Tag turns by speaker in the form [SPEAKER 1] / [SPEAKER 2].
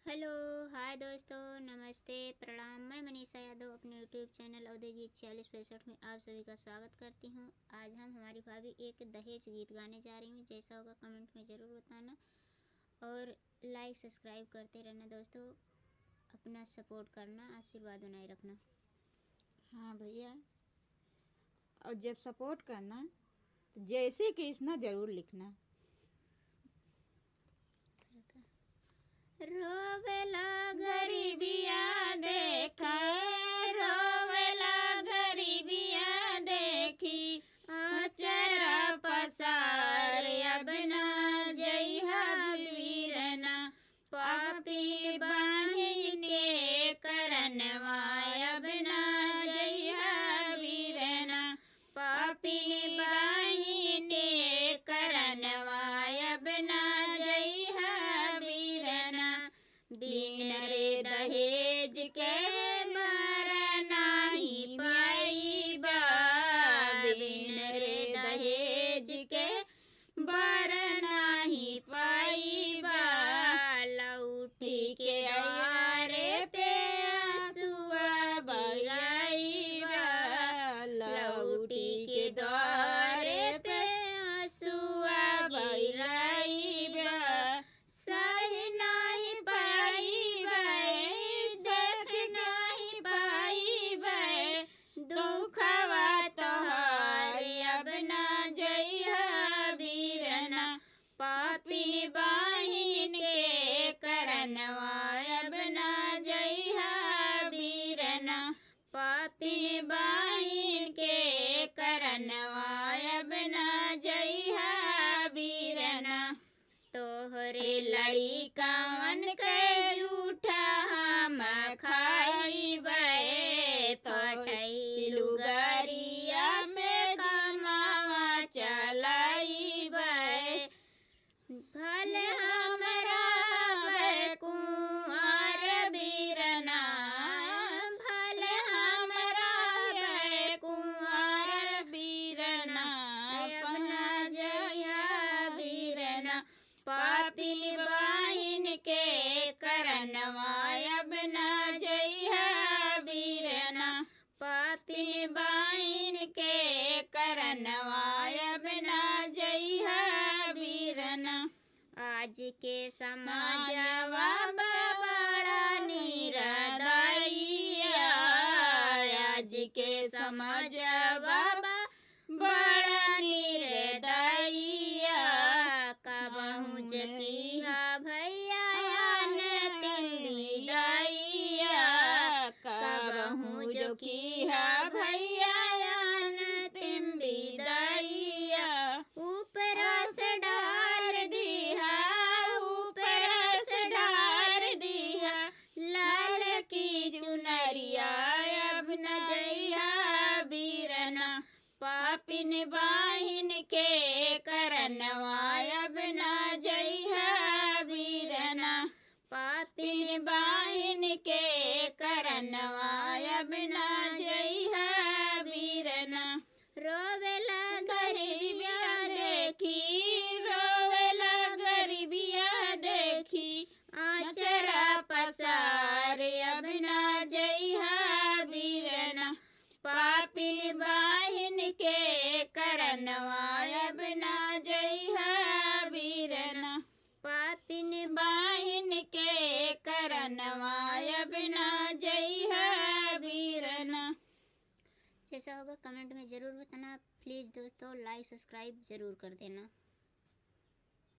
[SPEAKER 1] Hello, हाय दोस्तों, नमस्ते, प्रणाम। मैं मनीषा यादव अपने यूट्यूब चैनल अवधि गीत 4665 में आप सभी का स्वागत करती हूँ। आज हम हमारी भाभी एक दहेज गीत गाने जा रही हूँ। जैसा होगा कमेंट में ज़रूर बताना और लाइक सब्सक्राइब करते रहना दोस्तों। अपना सपोर्ट करना, आशीर्वाद बनाए रखना।
[SPEAKER 2] हाँ भैया, और जब सपोर्ट करना तो जैसे कृष्णा जरूर लिखना।
[SPEAKER 1] रोवेला गरीबिया देखा, रोवेला गरीबिया देखी, अचरा पसार अब ना जइहा वीरना, पापी बाहिन के करनवा अब ना जइहा वीरना, पापी बाहिन के करनवा अब ना जइहा वीरना, बिन रे दहेज के मरा नाही पाइबा, बिन रे दहेज के बर नाही पाइबा, लौटी के द्वारे पे आंसुआ बहाइबा, लौटी के द्वारे पे आंसुआ बहाइबा, सही नहीं पाइबा, देख नहीं पाइबा, दुखवा तोहार अब ना जइहा वीरना, पापी बाहिन के करनवा अब ना जइहा वीरना, पापी बाहिन के करनवा अब ना जइहा वीरना, तोहरे लड़ी कावन के झूठा हम खाइबे, तो लुगरिया में कमावा चलाइबे, भले हमरा कुंवर वीरना, भले हमरा कुंवर वीरना, अपना जया वीरना, पापी बाहिन के करनवा अब ना जइहा वीरना, पापी बाहिन के करनवा अब ना जइहा वीरना, आज के समाजवा बड़ा निरदइया, आज के समाजवा बड़ा निर्दयिया, कबहू जकिहा भैया तिन विदाइया, कबहू जकिहा भैया तिन विदाइया, ऊपर से डार दिहा, ऊपर से डार दिहा, लाल की चुनरिया अब न जइहा वीरना, पापिन बाहिन के करनवा अब ना जइहा वीरना, पापिन बाहिन के करनवा अब ना जइहा वीरना, रोवेला गरीबिया देखी, रोवेला गरीबिया देखी, आचरा पसार अब ना जइहा वीरना, पापी बाहिन के करनवा अब ना जइहा वीरना, पापिन बाहिन के करनवा अब ना जइहा वीरना। जैसा होगा कमेंट में ज़रूर बताना। प्लीज़ दोस्तों लाइक सब्सक्राइब ज़रूर कर देना।